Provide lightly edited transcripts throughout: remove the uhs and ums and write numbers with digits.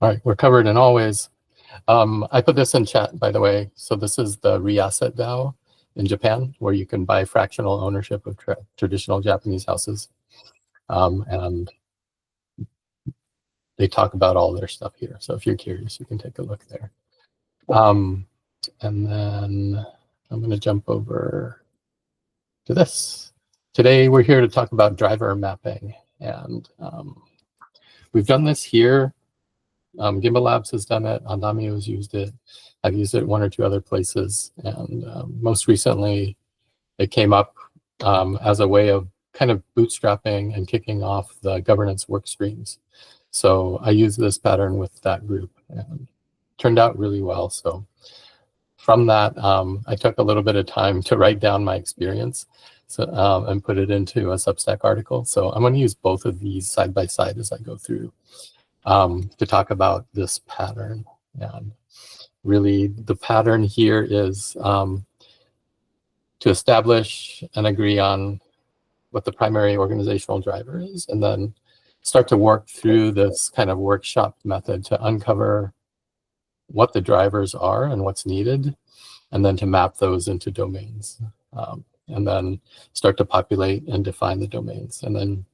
All right, we're covered in all ways. I put this in chat, by the way. So this is the Reasset DAO in Japan, where you can buy fractional ownership of traditional Japanese houses. And they talk about all their stuff here. So if you're curious, you can take a look there. And then I'm going to jump over to this. Today, we're here to talk about driver mapping. And we've done this here. Gimbal Labs has done it. Andamio has used it. I've used it one or two other places. And most recently, it came up as a way of kind of bootstrapping and kicking off the governance work streams. So I used this pattern with that group and turned out really well. So from that, I took a little bit of time to write down my experience and put it into a Substack article. So I'm going to use both of these side by side as I go through to talk about this pattern. And really, the pattern here is to establish and agree on what the primary organizational driver is, and then start to work through this kind of workshop method to uncover what the drivers are and what's needed, and then to map those into domains, and then start to populate and define the domains. And then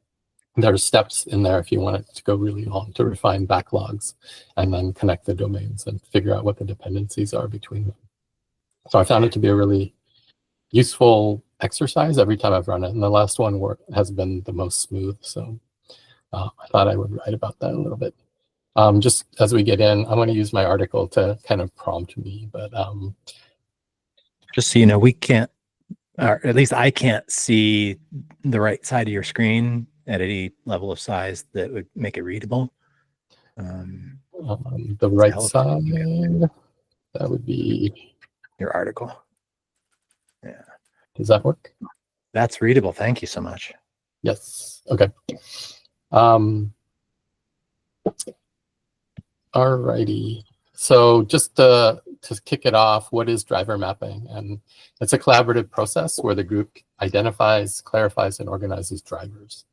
there are steps in there if you want it to go really long to refine backlogs and then connect the domains and figure out what the dependencies are between them. So I found it to be a really useful exercise every time I've run it. And the last one has been the most smooth. So I thought I would write about that a little bit. Just as we get in, I'm going to use my article to kind of prompt me. But just so you know, we can't, or at least I can't see the right side of your screen at any level of size that would make it readable. The right side, that would be your article. Yeah. Does that work? That's readable. Thank you so much. Yes. Okay. All righty. So just to kick it off, what is driver mapping? And it's a collaborative process where the group identifies, clarifies, and organizes drivers.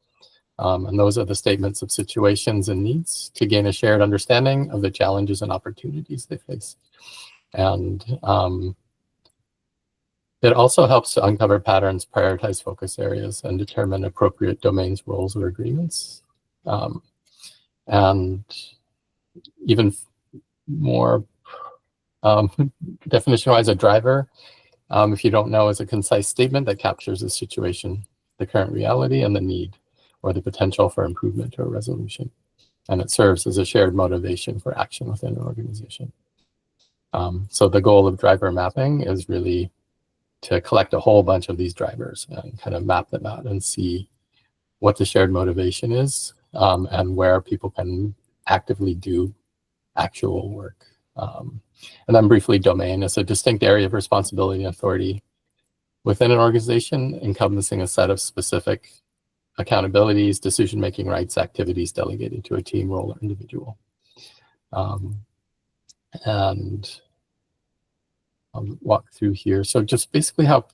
And those are the statements of situations and needs to gain a shared understanding of the challenges and opportunities they face. And it also helps to uncover patterns, prioritize focus areas, and determine appropriate domains, roles, or agreements. And even more definition-wise, a driver, if you don't know, is a concise statement that captures the situation, the current reality, and the need, or the potential for improvement or resolution. And it serves as a shared motivation for action within an organization. So the goal of driver mapping is really to collect a whole bunch of these drivers and kind of map them out and see what the shared motivation is and where people can actively do actual work. And then briefly, domain is a distinct area of responsibility and authority within an organization encompassing a set of specific accountabilities, decision-making rights, activities delegated to a team, role, or individual. And I'll walk through here. So just basically how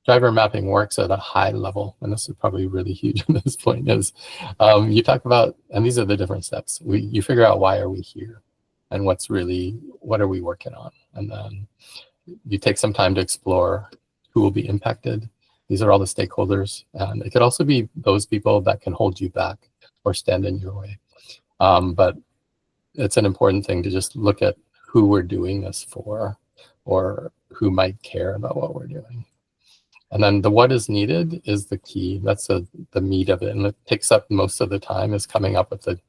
driver mapping works at a high level, and this is probably really huge at this point, is you talk about, and these are the different steps. You figure out why are we here and what are we working on? And then you take some time to explore who will be impacted. These are all the stakeholders, and it could also be those people that can hold you back or stand in your way. But it's an important thing to just look at who we're doing this for or who might care about what we're doing. And then the what is needed is the key. That's the meat of it, and it takes up most of the time is coming up with the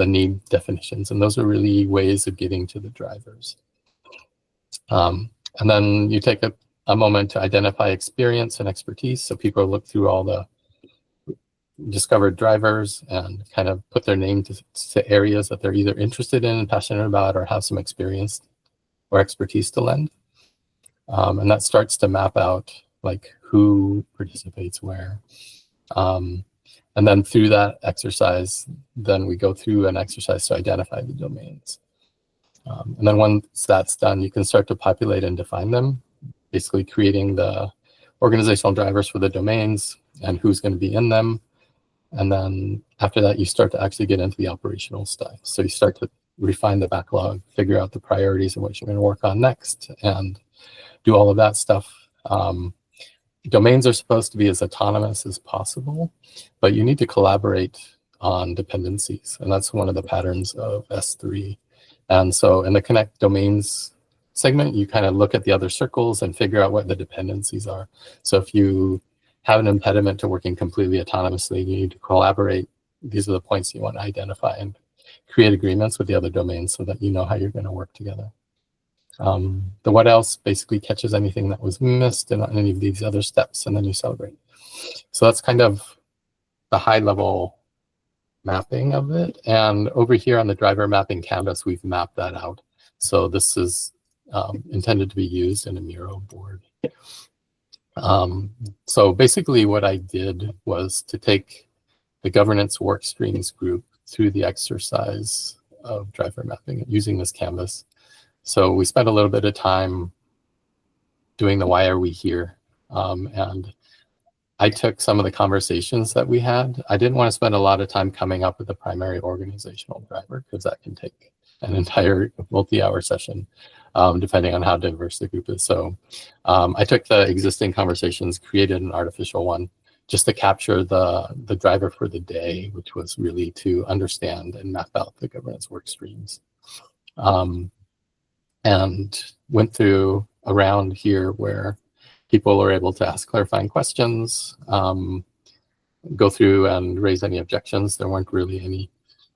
need definitions, and those are really ways of getting to the drivers. And then you take a moment to identify experience and expertise. So people look through all the discovered drivers and kind of put their name to areas that they're either interested in and passionate about or have some experience or expertise to lend. And that starts to map out like who participates where. And then through that exercise, then we go through an exercise to identify the domains. And then once that's done, you can start to populate and define them, basically creating the organizational drivers for the domains and who's going to be in them. And then after that, you start to actually get into the operational stuff. So you start to refine the backlog, figure out the priorities and what you're going to work on next, and do all of that stuff. Domains are supposed to be as autonomous as possible, but you need to collaborate on dependencies, and that's one of the patterns of S3. And so in the connect domains segment, you kind of look at the other circles and figure out what the dependencies are. So if you have an impediment to working completely autonomously, you need to collaborate. These are the points you want to identify and create agreements with the other domains so that you know how you're going to work together. The what else basically catches anything that was missed in any of these other steps, and then you celebrate. So that's kind of the high level mapping of it. And over here on the driver mapping canvas, we've mapped that out. So this is intended to be used in a Miro board. So basically what I did was to take the governance work streams group through the exercise of driver mapping using this canvas. So we spent a little bit of time doing the why are we here? And I took some of the conversations that we had. I didn't want to spend a lot of time coming up with a primary organizational driver because that can take an entire multi-hour session, depending on how diverse the group is. So I took the existing conversations, created an artificial one just to capture the driver for the day, which was really to understand and map out the governance work streams. And went through around here where people are able to ask clarifying questions, go through and raise any objections. There weren't really any.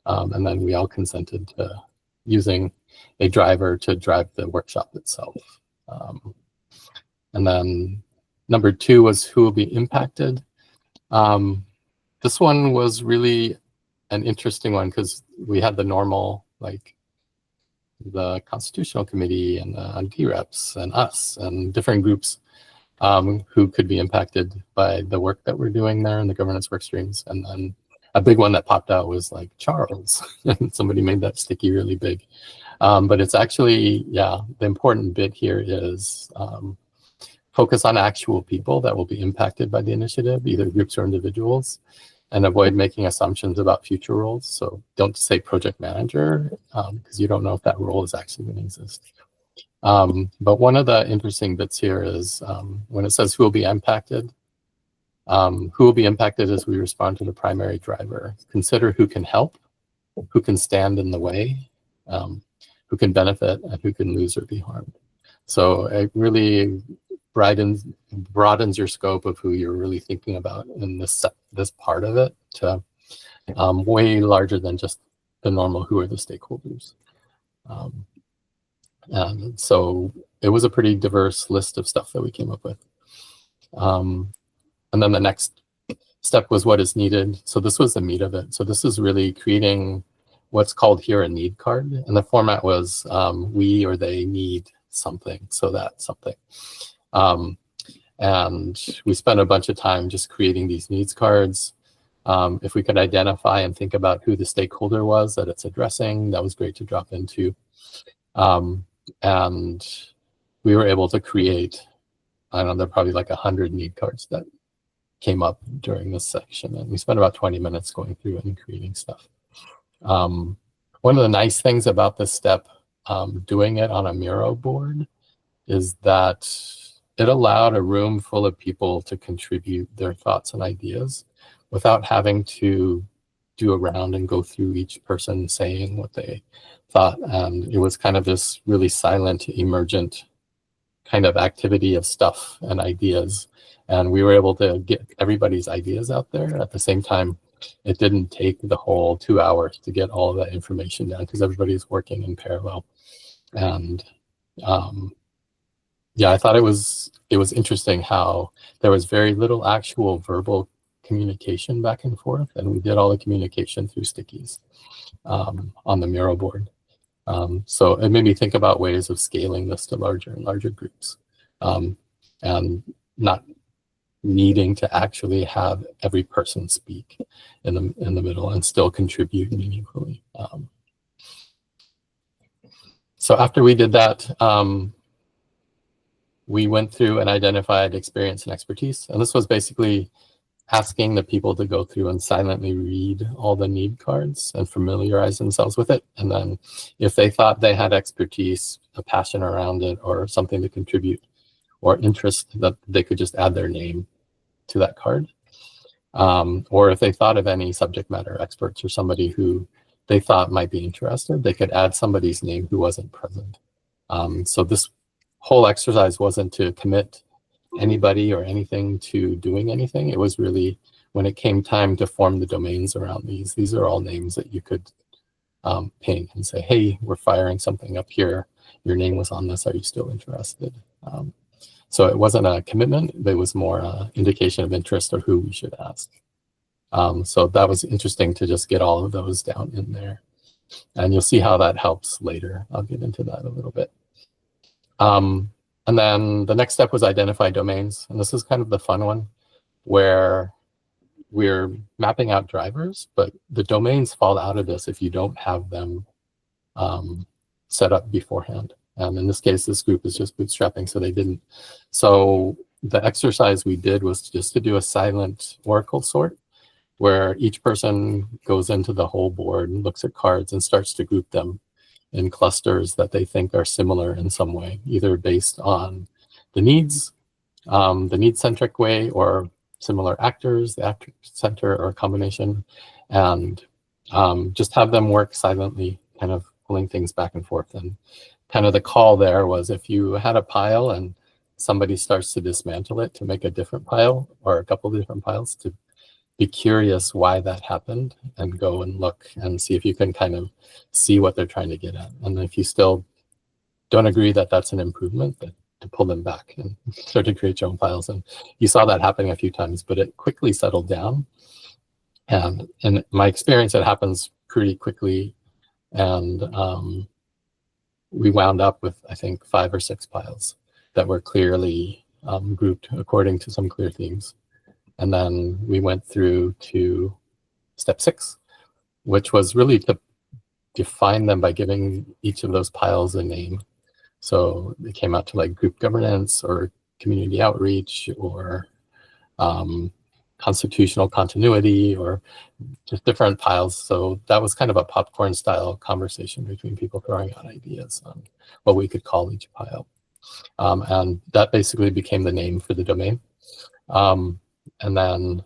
And then we all consented to using a driver to drive the workshop itself. And then number 2 was who will be impacted. This one was really an interesting one because we had the normal, like the Constitutional Committee and the DREPs and us and different groups who could be impacted by the work that we're doing there in the governance work streams. And then a big one that popped out was like Charles. And somebody made that sticky really big. But it's actually, yeah, the important bit here is focus on actual people that will be impacted by the initiative, either groups or individuals, and avoid making assumptions about future roles. So don't say project manager, because you don't know if that role is actually going to exist. But one of the interesting bits here is when it says who will be impacted, who will be impacted as we respond to the primary driver. Consider who can help, who can stand in the way, who can benefit, and who can lose or be harmed. So it really broadens your scope of who you're really thinking about in this part of it to way larger than just the normal who are the stakeholders. And so it was a pretty diverse list of stuff that we came up with. And then the next step was what is needed. So this was the meat of it. So this is really creating what's called here a need card. And the format was we or they need something, so that something. And we spent a bunch of time just creating these needs cards. If we could identify and think about who the stakeholder was that it's addressing, that was great to drop into. And we were able to create, I don't know, there are probably like 100 need cards that came up during this section. And we spent about 20 minutes going through and creating stuff. One of the nice things about this step, doing it on a Miro board, is that it allowed a room full of people to contribute their thoughts and ideas without having to do a round and go through each person saying what they thought. And it was kind of this really silent, emergent kind of activity of stuff and ideas. And we were able to get everybody's ideas out there. At the same time, it didn't take the whole 2 hours to get all of that information down because everybody's working in parallel. And yeah, I thought it was interesting how there was very little actual verbal communication back and forth, and we did all the communication through stickies on the Miro board. So it made me think about ways of scaling this to larger and larger groups, and not needing to actually have every person speak in the middle and still contribute meaningfully. So after we did that, we went through and identified experience and expertise. And this was basically asking the people to go through and silently read all the need cards and familiarize themselves with it. And then if they thought they had expertise, a passion around it, or something to contribute, or interest, that they could just add their name to that card. Or if they thought of any subject matter experts or somebody who they thought might be interested, they could add somebody's name who wasn't present. So this whole exercise wasn't to commit anybody or anything to doing anything. It was really, when it came time to form the domains around these are all names that you could ping and say, hey, we're firing something up here. Your name was on this. Are you still interested? So it wasn't a commitment, but it was more an indication of interest or who we should ask. So that was interesting to just get all of those down in there. And you'll see how that helps later. I'll get into that a little bit. And then the next step was identify domains. And this is kind of the fun one, where we're mapping out drivers, but the domains fall out of this if you don't have them set up beforehand. And in this case, this group is just bootstrapping, so they didn't. So the exercise we did was just to do a silent oracle sort, where each person goes into the whole board and looks at cards and starts to group them in clusters that they think are similar in some way, either based on the need-centric way, or similar actors, the actor center, or a combination, and just have them work silently, kind of pulling things back and forth. And kind of the call there was, if you had a pile and somebody starts to dismantle it to make a different pile, or a couple of different piles, to be curious why that happened and go and look and see if you can kind of see what they're trying to get at. And if you still don't agree that that's an improvement, then to pull them back and start to create your own files. And you saw that happening a few times, but it quickly settled down. And in my experience, it happens pretty quickly. And we wound up with, I think, 5 or 6 piles that were clearly grouped according to some clear themes. And then we went through to step 6, which was really to define them by giving each of those piles a name. So they came out to like group governance, or community outreach, or constitutional continuity, or just different piles. So that was kind of a popcorn style conversation between people throwing out ideas on what we could call each pile. And that basically became the name for the domain. And then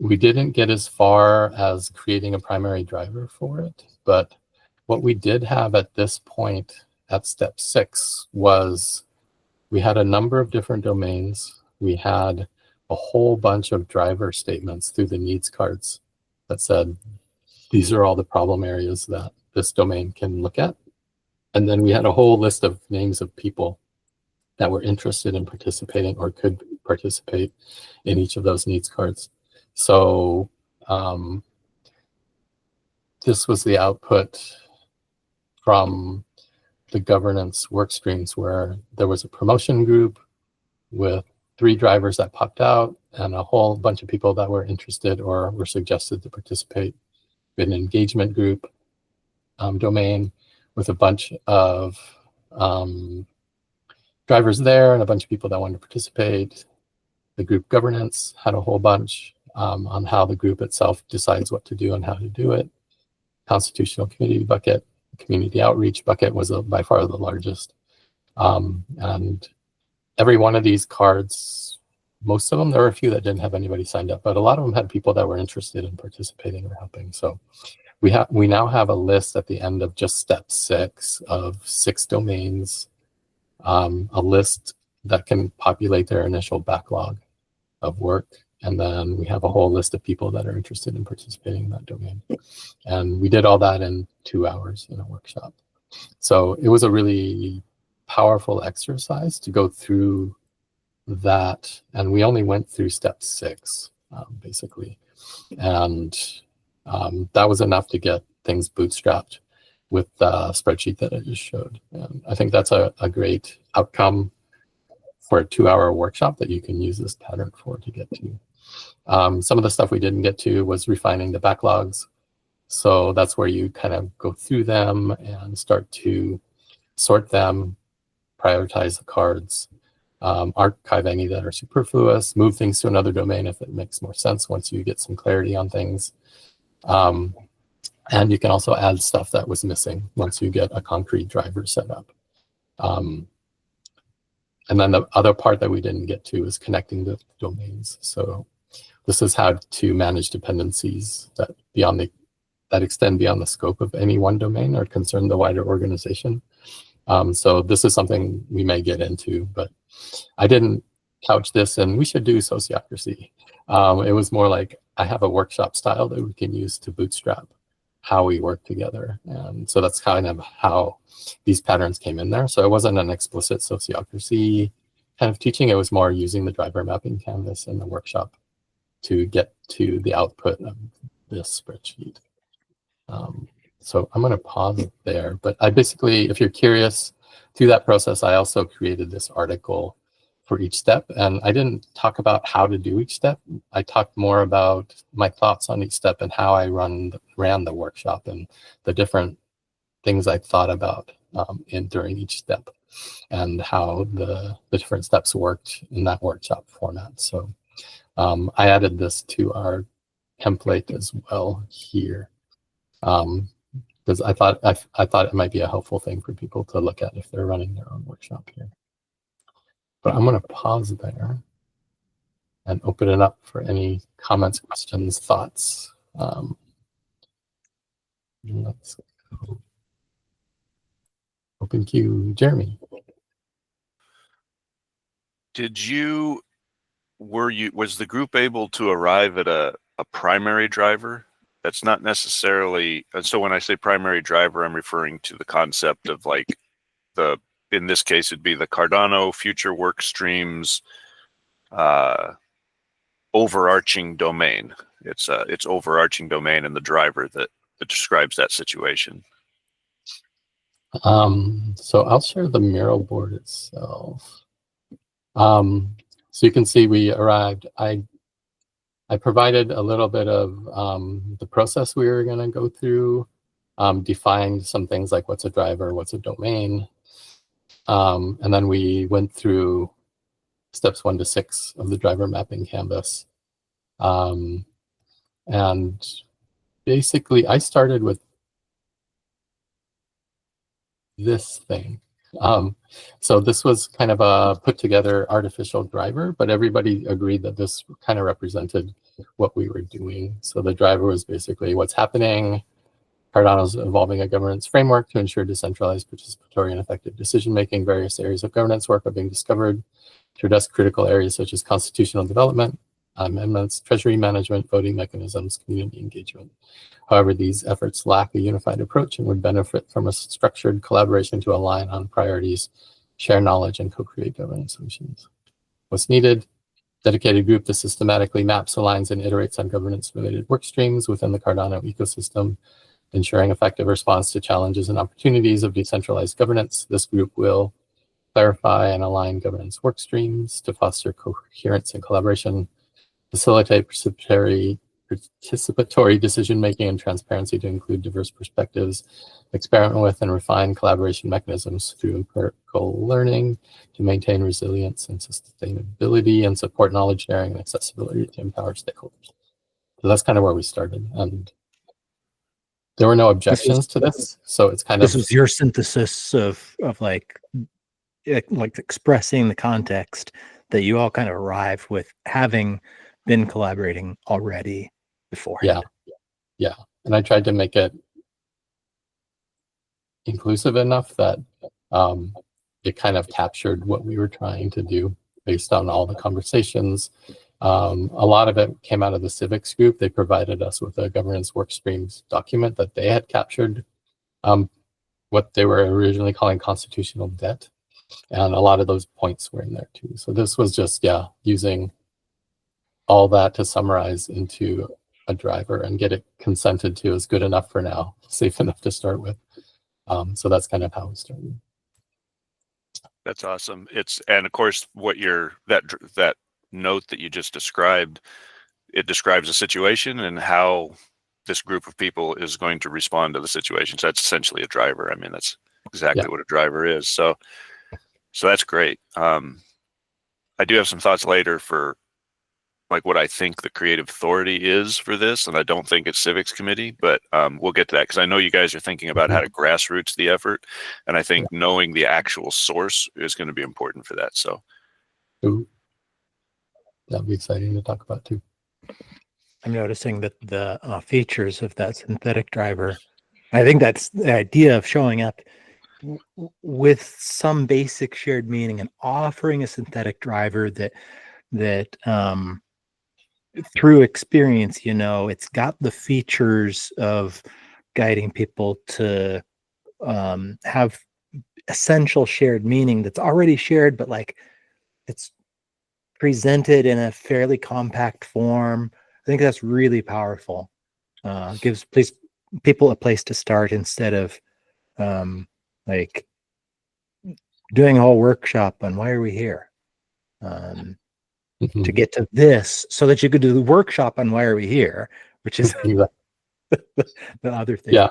we didn't get as far as creating a primary driver for it, but what we did have at this point at step 6 was we had a number of different domains. We had a whole bunch of driver statements through the needs cards that said, these are all the problem areas that this domain can look at. And then we had a whole list of names of people that were interested in participating or could participate in each of those needs cards. So this was the output from the governance work streams, where there was a promotion group with 3 drivers that popped out and a whole bunch of people that were interested or were suggested to participate. An engagement group domain with a bunch of drivers there and a bunch of people that wanted to participate. The group governance had a whole bunch on how the group itself decides what to do and how to do it. Constitutional committee bucket, community outreach bucket was by far the largest. And every one of these cards, most of them, there were a few that didn't have anybody signed up, but a lot of them had people that were interested in participating or helping. So we now have a list at the end of just step 6 of 6 domains, a list that can populate their initial backlog of work. And then we have a whole list of people that are interested in participating in that domain. And we did all that in 2 hours in a workshop. So it was a really powerful exercise to go through that. And we only went through step 6, basically. And that was enough to get things bootstrapped with the spreadsheet that I just showed. And I think that's a great outcome for a 2-hour workshop that you can use this pattern for to get to. Some of the stuff we didn't get to was refining the backlogs. So that's where you kind of go through them and start to sort them, prioritize the cards, archive any that are superfluous, move things to another domain if it makes more sense once you get some clarity on things. And you can also add stuff that was missing once you get a concrete driver set up. And then the other part that we didn't get to is connecting the domains. So this is how to manage dependencies that extend beyond the scope of any one domain or concern the wider organization. So this is something we may get into, but I didn't couch this and we should do sociocracy. It was more like I have a workshop style that we can use to bootstrap how we work together. And so that's kind of how these patterns came in there. So it wasn't an explicit sociocracy kind of teaching. It was more using the driver mapping canvas in the workshop to get to the output of this spreadsheet. So I'm going to pause it there. But I basically, if you're curious, through that process, I also created this article for each step. And I didn't talk about how to do each step. I talked more about my thoughts on each step and how I ran the workshop and the different things I thought about during each step and how the different steps worked in that workshop format. So I added this to our template as well here. Because I thought it might be a helpful thing for people to look at if they're running their own workshop here. But I'm going to pause there and open it up for any comments, questions, thoughts. Let's go. Open queue, Jeremy. Was the group able to arrive at a primary driver? That's not necessarily, and so when I say primary driver, I'm referring to the concept of like in this case, it'd be the Cardano future work streams overarching domain. It's overarching domain and the driver that describes that situation. So I'll share the mural board itself. So you can see we arrived. I provided a little bit of the process we were going to go through, defined some things like what's a driver, what's a domain. And then we went through steps 1 to 6 of the driver mapping canvas. And basically, I started with this thing. So this was kind of a put together artificial driver, but everybody agreed that this kind of represented what we were doing. So the driver was basically what's happening. Cardano's evolving a governance framework to ensure decentralized, participatory, and effective decision-making. Various areas of governance work are being discovered to address critical areas such as constitutional development, amendments, treasury management, voting mechanisms, community engagement. However, these efforts lack a unified approach and would benefit from a structured collaboration to align on priorities, share knowledge, and co-create governance solutions. What's needed? Dedicated group that systematically maps, aligns, and iterates on governance-related work streams within the Cardano ecosystem, ensuring effective response to challenges and opportunities of decentralized governance. This group will clarify and align governance work streams to foster coherence and collaboration, facilitate participatory decision-making and transparency to include diverse perspectives, experiment with and refine collaboration mechanisms through empirical learning to maintain resilience and sustainability, and support knowledge sharing and accessibility to empower stakeholders. So that's kind of where we started. And there were no objections to this. So it's kind of... This was your synthesis of like expressing the context that you all kind of arrived with, having been collaborating already before. Yeah. And I tried to make it inclusive enough that it kind of captured what we were trying to do based on all the conversations. A lot of it came out of the civics group. They provided us with a governance work streams document that they had captured what they were originally calling constitutional debt. And a lot of those points were in there too. So this was just, using all that to summarize into a driver and get it consented to is good enough for now, safe enough to start with. So that's kind of how we started. That's awesome. And of course, what that note that you just described, it describes a situation and how this group of people is going to respond to the situation. So that's essentially a driver. I mean, that's exactly what a driver is. So that's great. I do have some thoughts later for like what I think the creative authority is for this, and I don't think it's civics committee, but we'll get to that because I know you guys are thinking about how to grassroots the effort, and I think knowing the actual source is going to be important for that. So that'll be exciting to talk about too. I'm noticing that the features of that synthetic driver, I think that's the idea of showing up with some basic shared meaning and offering a synthetic driver that through experience, it's got the features of guiding people to have essential shared meaning that's already shared, but like it's presented in a fairly compact form. I think that's really powerful. Gives people a place to start instead of like doing a whole workshop on why are we here. To get to this so that you could do the workshop on why are we here, which is the other thing. Yeah.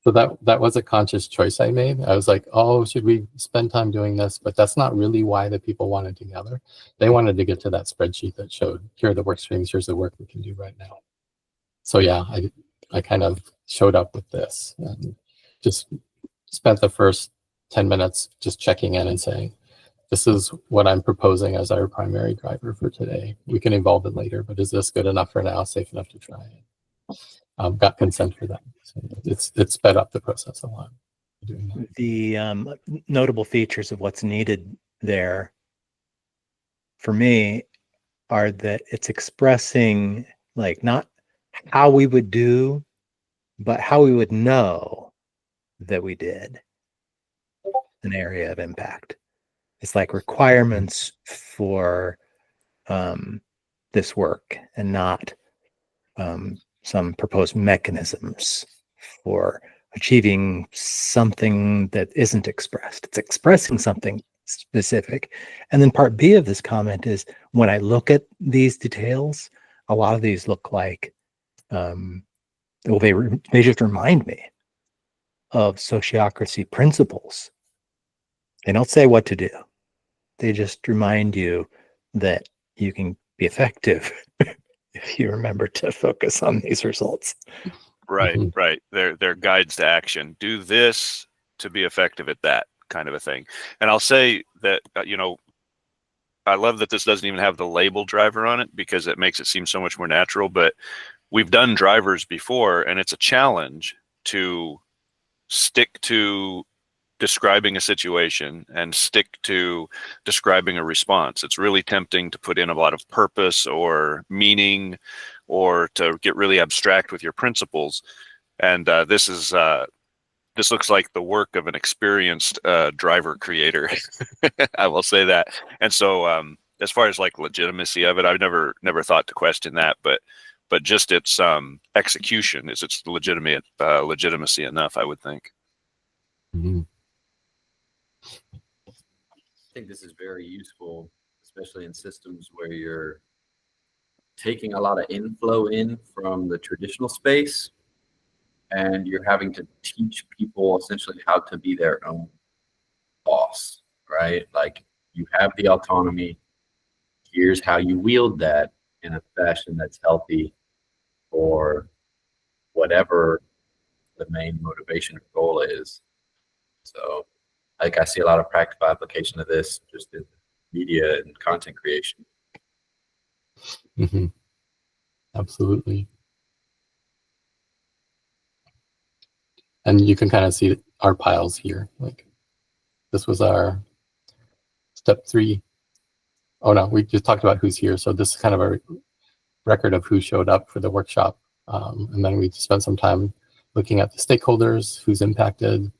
So that was a conscious choice I made. I was like, oh, should we spend time doing this? But that's not really why the people wanted together. They wanted to get to that spreadsheet that showed, here are the work streams, here's the work we can do right now. So yeah, I kind of showed up with this and just spent the first 10 minutes just checking in and saying, this is what I'm proposing as our primary driver for today. We can evolve it later, but is this good enough for now, safe enough to try it? Got consent for that. So it sped up the process a lot. Doing that. The notable features of what's needed there for me are that it's expressing like not how we would do, but how we would know that we did an area of impact. It's like requirements for this work and not some proposed mechanisms for achieving something that isn't expressed. It's expressing something specific. And then part B of this comment is when I look at these details, a lot of these look like, they just remind me of sociocracy principles. They don't say what to do. They just remind you that you can be effective if you remember to focus on these results. Right, right. They're guides to action. Do this to be effective at that kind of a thing. And I'll say that, I love that this doesn't even have the label driver on it because it makes it seem so much more natural. But we've done drivers before, and it's a challenge to stick to describing a situation and stick to describing a response. It's really tempting to put in a lot of purpose or meaning or to get really abstract with your principles. And this looks like the work of an experienced driver creator. I will say that. And so as far as like legitimacy of it, I've never thought to question that, but just its execution is its legitimacy enough, I would think. Mm-hmm. I think this is very useful, especially in systems where you're taking a lot of inflow in from the traditional space and you're having to teach people essentially how to be their own boss, right? Like you have the autonomy. Here's how you wield that in a fashion that's healthy for whatever the main motivation or goal is. So like I see a lot of practical application of this just in media and content creation. Mm-hmm. Absolutely. And you can kind of see our piles here. Like this was our step 3. Oh no, we just talked about who's here. So this is kind of a record of who showed up for the workshop. And then we spent some time looking at the stakeholders, who's impacted.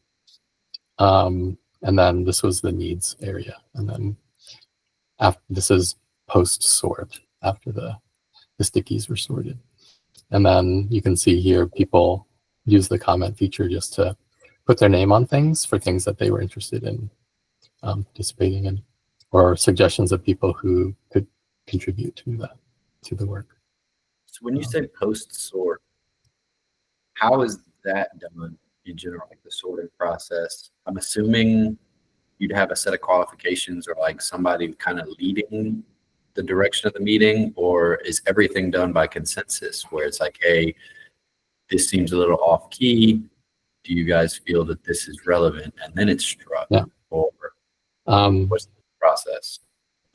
And then this was the needs area. And then this is post-sort after the stickies were sorted. And then you can see here people use the comment feature just to put their name on things for things that they were interested in participating in, or suggestions of people who could contribute to the work. So when you say post-sort, how is that done in general, like the sorting process? I'm assuming you'd have a set of qualifications or like somebody kind of leading the direction of the meeting, or is everything done by consensus where it's like, hey, this seems a little off key. Do you guys feel that this is relevant? And then it's struck. Yeah. Or Um, what's the process?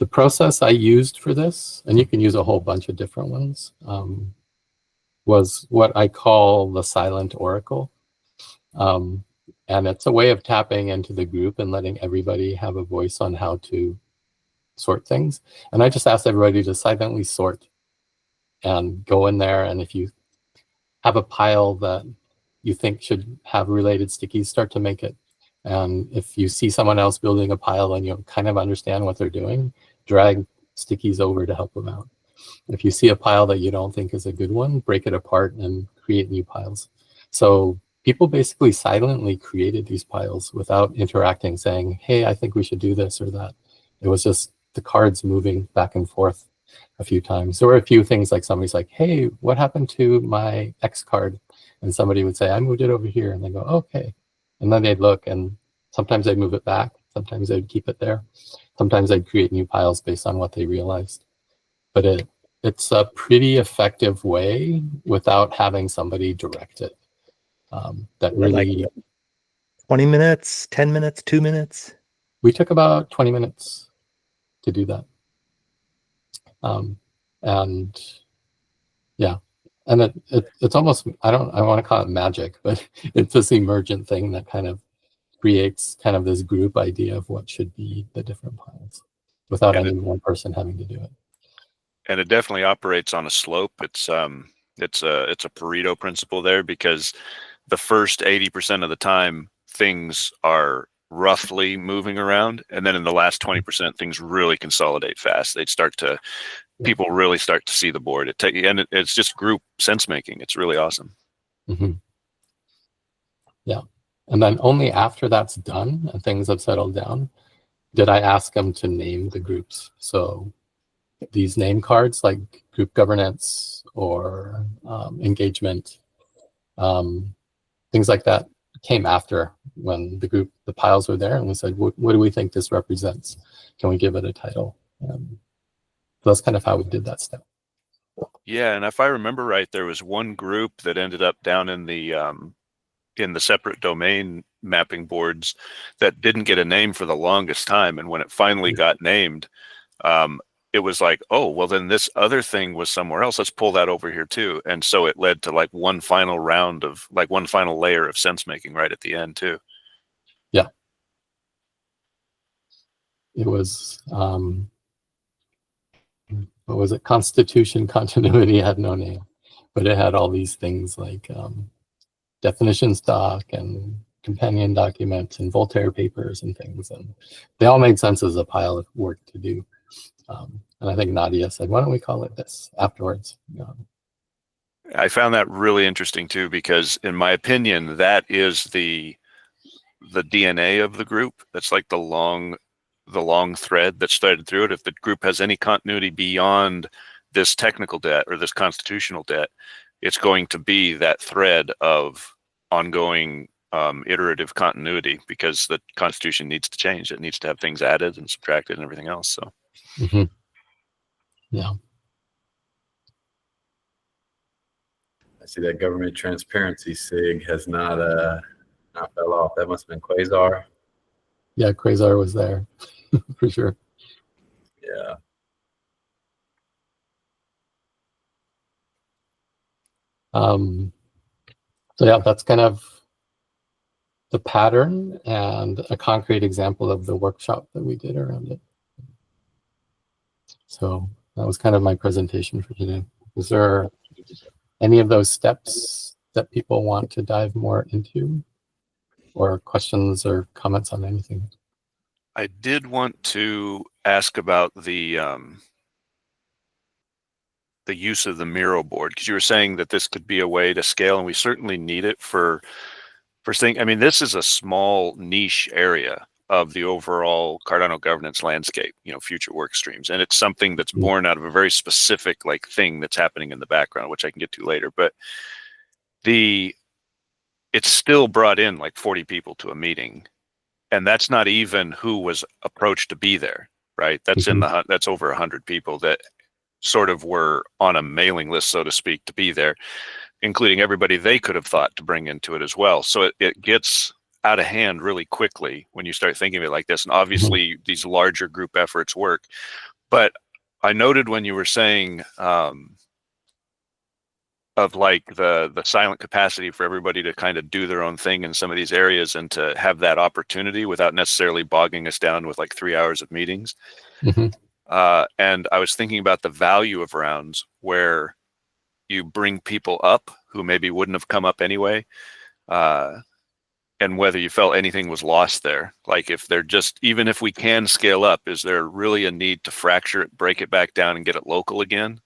the process I used for this, and you can use a whole bunch of different ones, was what I call the silent oracle. And it's a way of tapping into the group and letting everybody have a voice on how to sort things. And I just asked everybody to silently sort and go in there. And if you have a pile that you think should have related stickies, start to make it. And if you see someone else building a pile and you kind of understand what they're doing, drag stickies over to help them out. If you see a pile that you don't think is a good one, break it apart and create new piles. So people basically silently created these piles without interacting, saying, hey, I think we should do this or that. It was just the cards moving back and forth a few times. There were a few things like somebody's like, hey, what happened to my X card? And somebody would say, I moved it over here. And they go, okay. And then they'd look, and sometimes they'd move it back. Sometimes they'd keep it there. Sometimes they'd create new piles based on what they realized. But it's a pretty effective way without having somebody direct it. That really, Like 20 minutes, 10 minutes, 2 minutes. we took about 20 minutes to do that. And yeah, and it's almost, I want to call it magic, but it's this emergent thing that kind of creates kind of this group idea of what should be the different piles without any one person having to do it. And it definitely operates on a slope. It's a Pareto principle there, because the first 80% of the time things are roughly moving around, and then in the last 20% things really consolidate fast. People really start to see the board. It's just group sense making. It's really awesome. Mm-hmm. Yeah. And then only after that's done and things have settled down, did I ask them to name the groups. So these name cards like group governance or engagement, things like that came after when the piles were there, and we said, what do we think this represents? Can we give it a title? So that's kind of how we did that step. Yeah, and if I remember right, there was one group that ended up down in the separate domain mapping boards that didn't get a name for the longest time, and when it finally got named, it was like, oh, well, then this other thing was somewhere else. Let's pull that over here too. And so it led to like one final layer of sense making right at the end too. Yeah. It was, what was it? Constitution continuity had no name, but it had all these things like definition stock and companion documents and Voltaire papers and things. And they all made sense as a pile of work to do. And I think Nadia said, why don't we call it this afterwards? I found that really interesting too, because in my opinion, that is the DNA of the group. That's like the long thread that's threaded through it. If the group has any continuity beyond this technical debt or this constitutional debt, it's going to be that thread of ongoing iterative continuity, because the Constitution needs to change. It needs to have things added and subtracted and everything else. So, yeah. I see that government transparency SIG has not fell off. That must have been Quasar. Yeah, Quasar was there for sure. Yeah. So yeah, that's kind of the pattern and a concrete example of the workshop that we did around it. So that was kind of my presentation for today. Is there any of those steps that people want to dive more into, or questions or comments on anything? I did want to ask about the use of the Miro board, because you were saying that this could be a way to scale, and we certainly need it for things. I mean, this is a small niche area of the overall Cardano governance landscape, future work streams. And it's something that's born out of a very specific thing that's happening in the background, which I can get to later. But it's still brought in 40 people to a meeting. and that's not even who was approached to be there, right? That's in the that's over 100 people that sort of were on a mailing list, so to speak, to be there, including everybody they could have thought to bring into it as well. So it gets out of hand really quickly when you start thinking of it like this. And obviously these larger group efforts work. But I noted when you were saying of like the silent capacity for everybody to kind of do their own thing in some of these areas and to have that opportunity without necessarily bogging us down with like 3 hours of meetings. And I was thinking about the value of rounds where you bring people up who maybe wouldn't have come up anyway, and whether you felt anything was lost there. Like if they're just, even if we can scale up, is there really a need to fracture it, break it back down and get it local again?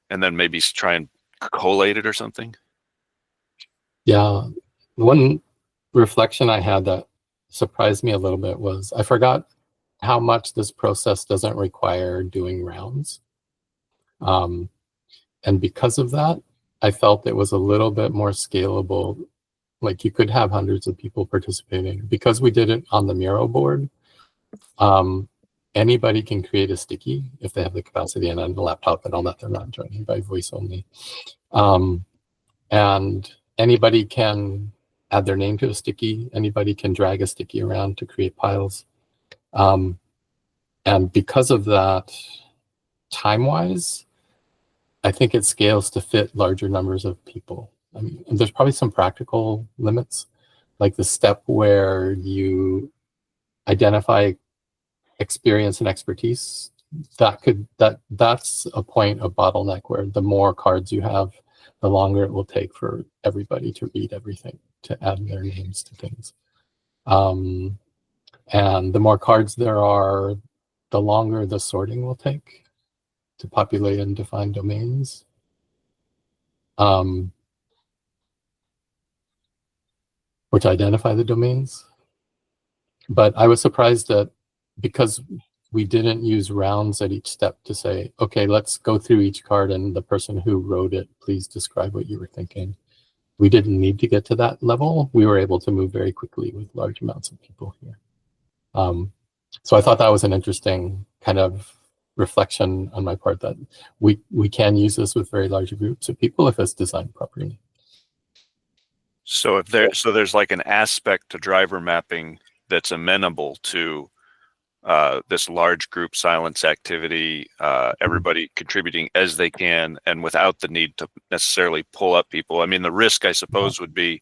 And then maybe try and collate it or something? Yeah. One reflection I had that surprised me a little bit was I forgot how much this process doesn't require doing rounds. And because of that, I felt it was a little bit more scalable. Like you could have hundreds of people participating. Because we did it on the Miro board, anybody can create a sticky if they have the capacity and on the laptop and all that. They're not joining by voice only. And anybody can add their name to a sticky. Anybody can drag a sticky around to create piles. And because of that, time-wise, I think it scales to fit larger numbers of people. I mean, there's probably some practical limits, like the step where you identify experience and expertise. That's a point of bottleneck where the more cards you have, the longer it will take for everybody to read everything, to add their names to things. And the more cards there are, the longer the sorting will take to populate and define domains. Which identify the domains. But I was surprised that because we didn't use rounds at each step to say, okay, let's go through each card and the person who wrote it, please describe what you were thinking. We didn't need to get to that level. We were able to move very quickly with large amounts of people here. So I thought that was an interesting kind of reflection on my part that we can use this with very large groups of people if it's designed properly. So if there's like an aspect to driver mapping that's amenable to this large group silence activity, everybody contributing as they can and without the need to necessarily pull up people. I mean, the risk, I suppose, would be,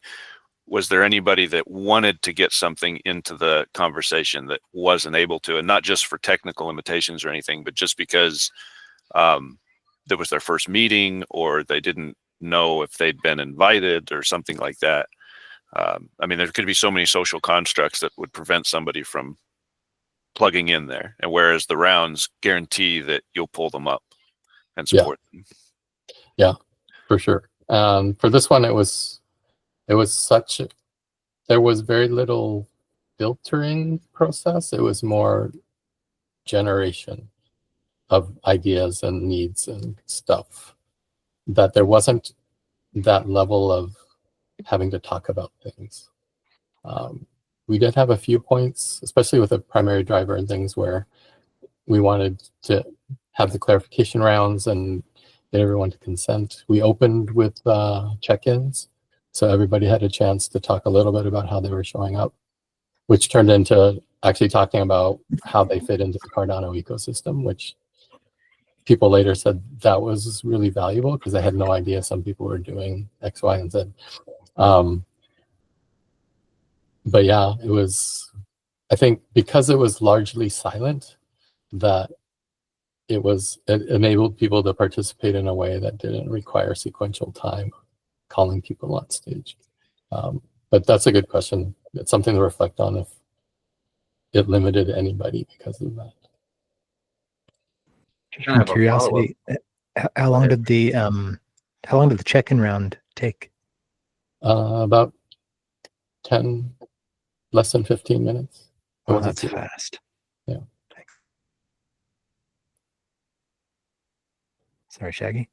was there anybody that wanted to get something into the conversation that wasn't able to, and not just for technical limitations or anything, but just because that was their first meeting or they didn't know if they'd been invited or something like that. I mean, there could be so many social constructs that would prevent somebody from plugging in there, and whereas the rounds guarantee that you'll pull them up and support them. Yeah, for sure. For this one, there was very little filtering process. It was more generation of ideas and needs and stuff, that there wasn't that level of having to talk about things. We did have a few points, especially with a primary driver and things, where we wanted to have the clarification rounds and get everyone to consent. We opened with check-ins, so everybody had a chance to talk a little bit about how they were showing up, which turned into actually talking about how they fit into the Cardano ecosystem, which people later said that was really valuable because they had no idea some people were doing X, Y, and Z. But yeah, it was, I think because it was largely silent, that it enabled people to participate in a way that didn't require sequential time calling people on stage. But that's a good question. It's something to reflect on if it limited anybody because of that. Just out of curiosity, how long did the check-in round take? About 10, less than 15 minutes. Oh, that's fast. Yeah. Thanks. Sorry, Shaggy.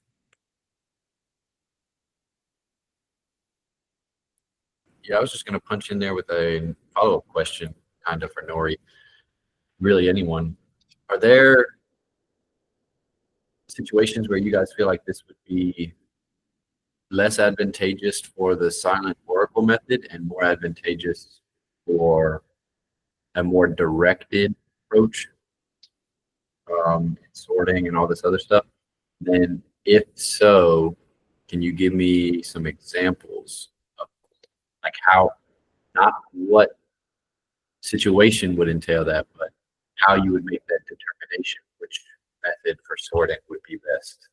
Yeah, I was just going to punch in there with a follow-up question. kind of for Nori, really anyone. Are there situations where you guys feel like this would be less advantageous for the silent oracle method and more advantageous for a more directed approach, sorting and all this other stuff? Then if so, can you give me some examples of like how, not what situation would entail that, but how you would make that determination, which method for sorting would be best?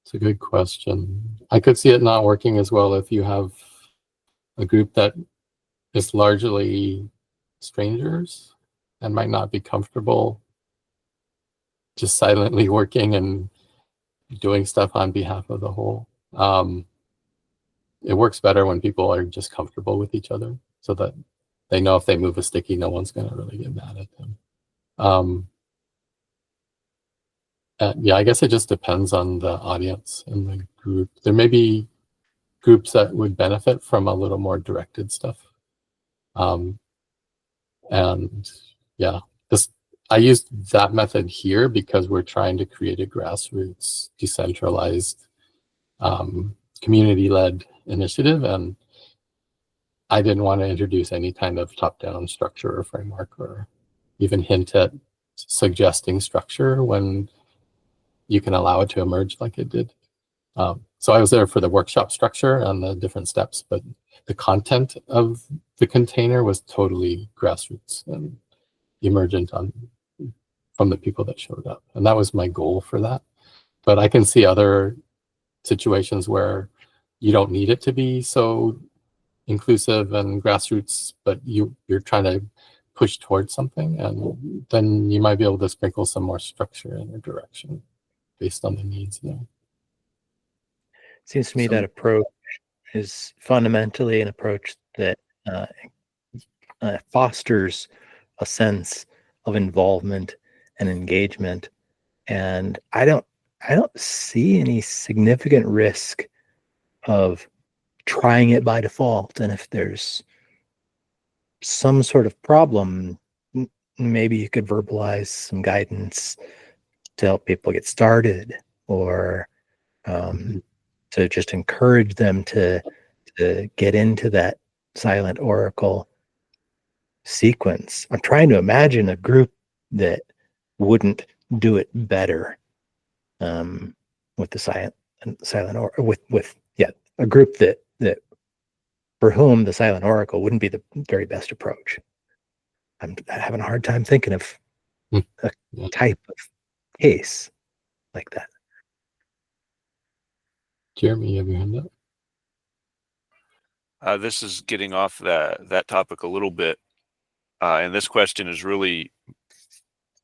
It's a good question. I could see it not working as well if you have a group that is largely strangers and might not be comfortable just silently working and doing stuff on behalf of the whole. It works better when people are just comfortable with each other so that they know if they move a sticky, no one's going to really get mad at them. Yeah, I guess it just depends on the audience and the group. There may be groups that would benefit from a little more directed stuff. And yeah, I used that method here because we're trying to create a grassroots, decentralized, community-led initiative, and I didn't want to introduce any kind of top-down structure or framework or even hint at suggesting structure when you can allow it to emerge like it did. So I was there for the workshop structure and the different steps, but the content of the container was totally grassroots and emergent from the people that showed up. And that was my goal for that. But I can see other situations where you don't need it to be so inclusive and grassroots, but you're trying to push towards something, and then you might be able to sprinkle some more structure in your direction based on the needs there. Seems to me that approach is fundamentally an approach that fosters a sense of involvement and engagement, and I don't see any significant risk of trying it by default. And if there's some sort of problem, maybe you could verbalize some guidance to help people get started, or to just encourage them to get into that silent oracle sequence. I'm trying to imagine a group that wouldn't do it better with the silent or with a group that for whom the silent oracle wouldn't be the very best approach. I'm having a hard time thinking of a type of case like that. Jeremy, you have your hand up? This is getting off that topic a little bit. And this question is really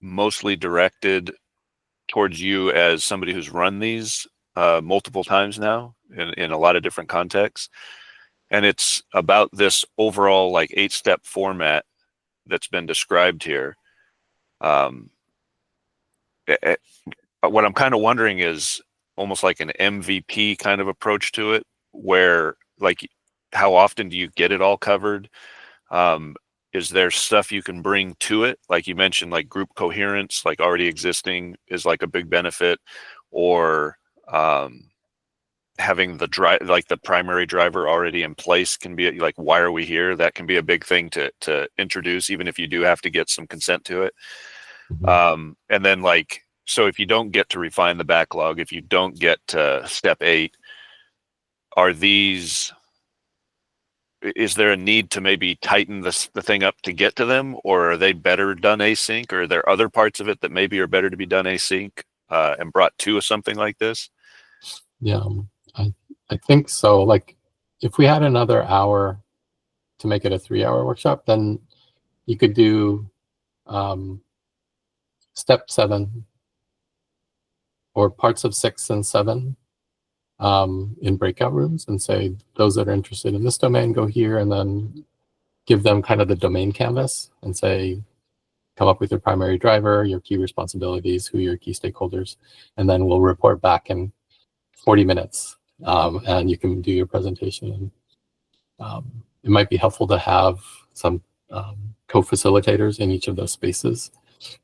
mostly directed towards you as somebody who's run these multiple times now in a lot of different contexts. And it's about this overall like 8-step format that's been described here. What I'm kind of wondering is almost like an MVP kind of approach to it, where like how often do you get it all covered? Is there stuff you can bring to it? Like you mentioned, like group coherence, like already existing is like a big benefit, or having the primary driver already in place can be like, why are we here? That can be a big thing to introduce, even if you do have to get some consent to it. And then like, so if you don't get to refine the backlog, if you don't get to step 8, is there a need to maybe tighten the thing up to get to them, or are they better done async, or are there other parts of it that maybe are better to be done async and brought to something like this? Yeah, I think so. Like if we had another hour to make it a 3-hour workshop, then you could do step 7 or parts of 6 and 7 in breakout rooms, and say those that are interested in this domain go here, and then give them kind of the domain canvas and say, come up with your primary driver, your key responsibilities, who are your key stakeholders, and then we'll report back in 40 minutes and you can do your presentation it might be helpful to have some co-facilitators in each of those spaces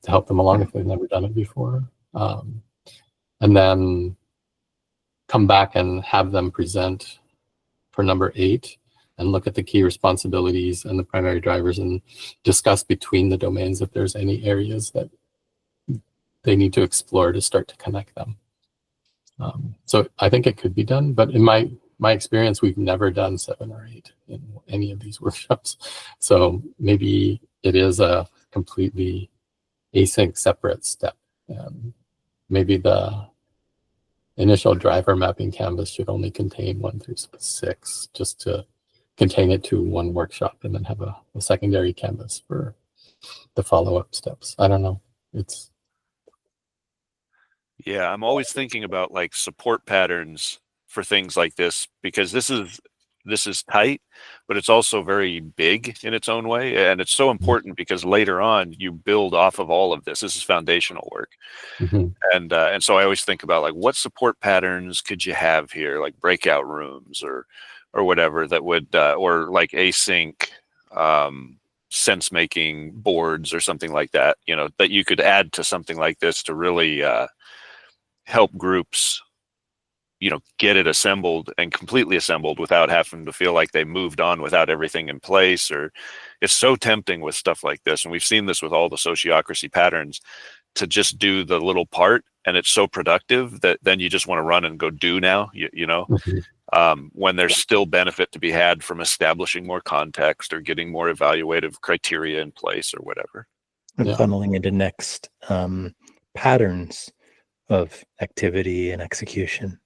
to help them along if they've never done it before. And then come back and have them present for number 8 and look at the key responsibilities and the primary drivers and discuss between the domains if there's any areas that they need to explore to start to connect them. So I think it could be done, but in my experience, we've never done 7 or 8 in any of these workshops. So maybe it is a completely async separate step. Maybe the initial driver mapping canvas should only contain 1 through 6, just to contain it to one workshop, and then have a secondary canvas for the follow-up steps. I don't know. Yeah, I'm always thinking about like support patterns for things like this, because this is tight, but it's also very big in its own way, and it's so important because later on you build off of all of this. This is foundational work. Mm-hmm. And so I always think about like, what support patterns could you have here, like breakout rooms or whatever that would or like async sense making boards or something like that, you know, that you could add to something like this to really help groups, you know, get it assembled and completely assembled without having to feel like they moved on without everything in place. Or it's so tempting with stuff like this, and we've seen this with all the sociocracy patterns, to just do the little part, and it's so productive that then you just want to run and go do now, you know, when there's still benefit to be had from establishing more context or getting more evaluative criteria in place or whatever. And funneling into next patterns of activity and execution.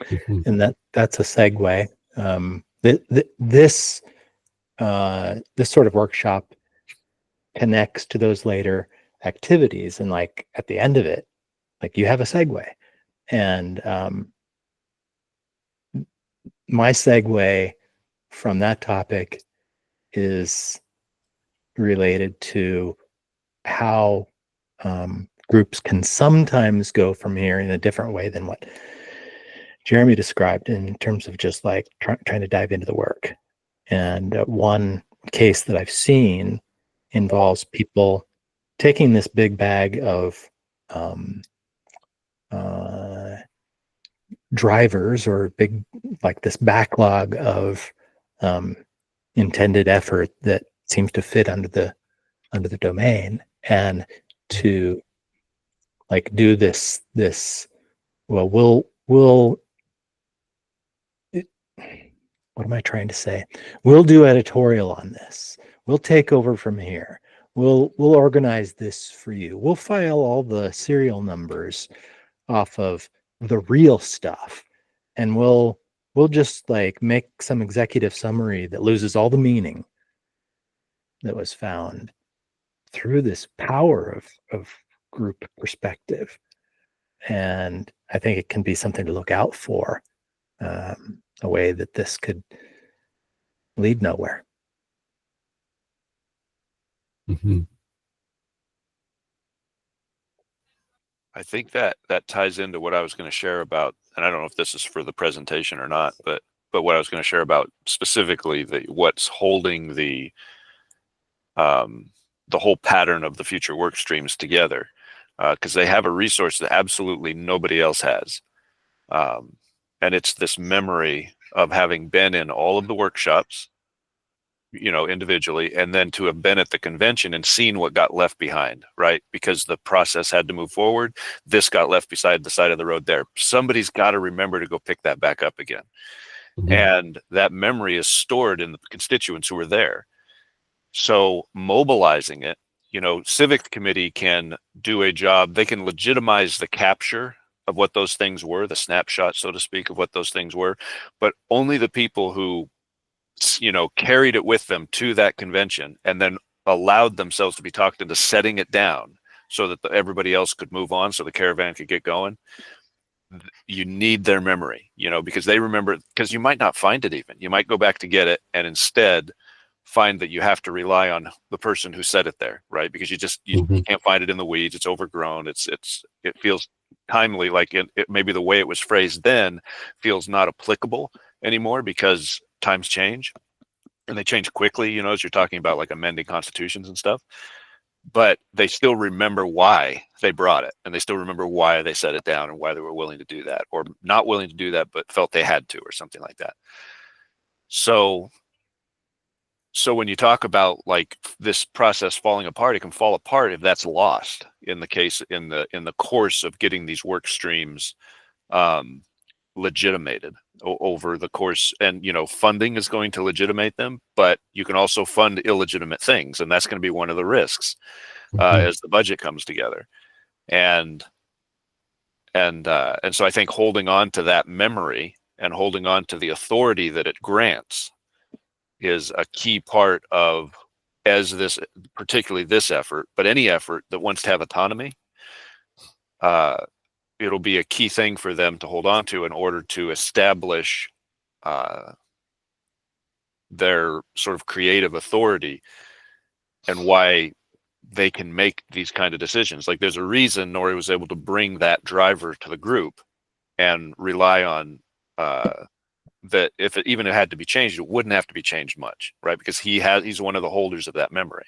Mm-hmm. And that's a segue. This sort of workshop connects to those later activities, and like at the end of it, like you have a segue. And my segue from that topic is related to how groups can sometimes go from here in a different way than what Jeremy described, in terms of just like trying to dive into the work. And one case that I've seen involves people taking this big bag of drivers, or big, like this backlog of intended effort that seems to fit under the domain, and to like do this well, we'll what am I trying to say? We'll do editorial on this. We'll take over from here. We'll organize this for you. We'll file all the serial numbers off of the real stuff, and we'll just like make some executive summary that loses all the meaning that was found through this power of group perspective. And I think it can be something to look out for, a way that this could lead nowhere. Mm-hmm. I think that ties into what I was going to share about, and I don't know if this is for the presentation or not, but what I was going to share about specifically what's holding the whole pattern of the future work streams together, because they have a resource that absolutely nobody else has. And it's this memory of having been in all of the workshops, you know, individually, and then to have been at the convention and seen what got left behind, right? Because the process had to move forward. This got left beside the side of the road there. Somebody's got to remember to go pick that back up again. Mm-hmm. And that memory is stored in the constituents who were there. So mobilizing it, you know, civic committee can do a job. They can legitimize the capture of what those things were, the snapshot, so to speak, of what those things were, but only the people who, you know, carried it with them to that convention and then allowed themselves to be talked into setting it down so that everybody else could move on, so the caravan could get going. You need their memory, you know, because they remember, because you might not find it even. You might go back to get it and instead find that you have to rely on the person who said it there, right? Because you can't find it in the weeds. It's overgrown. It feels timely, like it maybe the way it was phrased then feels not applicable anymore, because times change, and they change quickly, you know, as you're talking about like amending constitutions and stuff, but they still remember why they brought it, and they still remember why they set it down and why they were willing to do that, or not willing to do that but felt they had to, or something like that. So when you talk about like this process falling apart, it can fall apart if that's lost in the case, in the course of getting these work streams legitimated over the course. And, you know, funding is going to legitimate them, but you can also fund illegitimate things, and that's going to be one of the risks as the budget comes together. And so I think holding on to that memory and holding on to the authority that it grants is a key part of, as this, particularly this effort, but any effort that wants to have autonomy, it'll be a key thing for them to hold on to in order to establish their sort of creative authority and why they can make these kind of decisions. Like, there's a reason Nori was able to bring that driver to the group and rely on that if it even had to be changed, it wouldn't have to be changed much, right? Because he's one of the holders of that memory.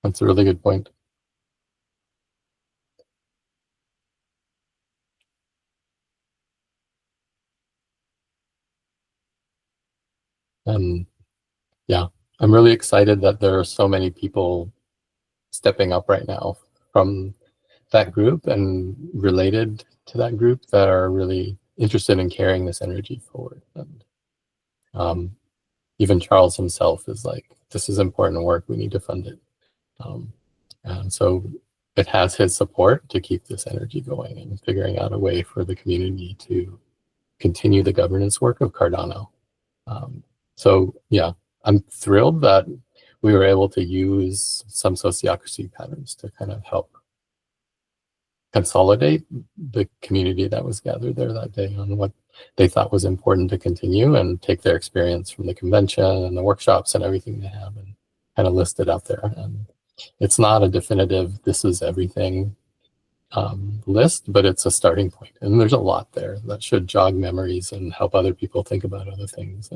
That's a really good point. And yeah, I'm really excited that there are so many people stepping up right now from that group and related to that group that are really interested in carrying this energy forward. And even Charles himself is like, this is important work, we need to fund it. And so it has his support to keep this energy going and figuring out a way for the community to continue the governance work of Cardano. So yeah, I'm thrilled that we were able to use some sociocracy patterns to kind of help consolidate the community that was gathered there that day on what they thought was important to continue, and take their experience from the convention and the workshops and everything they have and kind of list it out there. And it's not a definitive, this is everything list, but it's a starting point. And there's a lot there that should jog memories and help other people think about other things.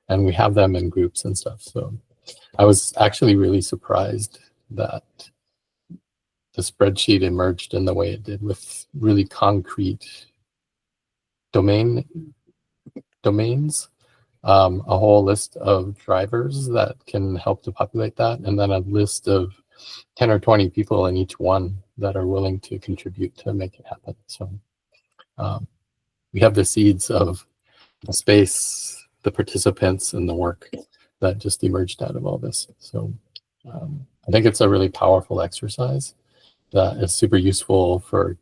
And we have them in groups and stuff. So I was actually really surprised that the spreadsheet emerged in the way it did, with really concrete domains, a whole list of drivers that can help to populate that, and then a list of 10 or 20 people in each one that are willing to contribute to make it happen. So we have the seeds of the space, the participants, and the work that just emerged out of all this. So I think it's a really powerful exercise that is super useful for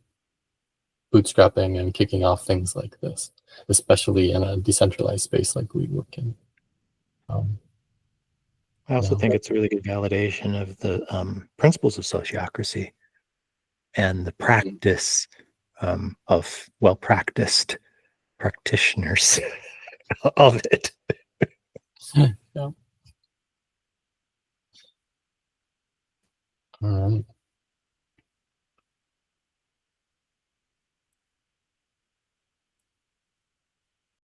bootstrapping and kicking off things like this, especially in a decentralized space like we work in. I also think it's a really good validation of the principles of sociocracy and the practice of well-practiced practitioners of it. Yeah. All right.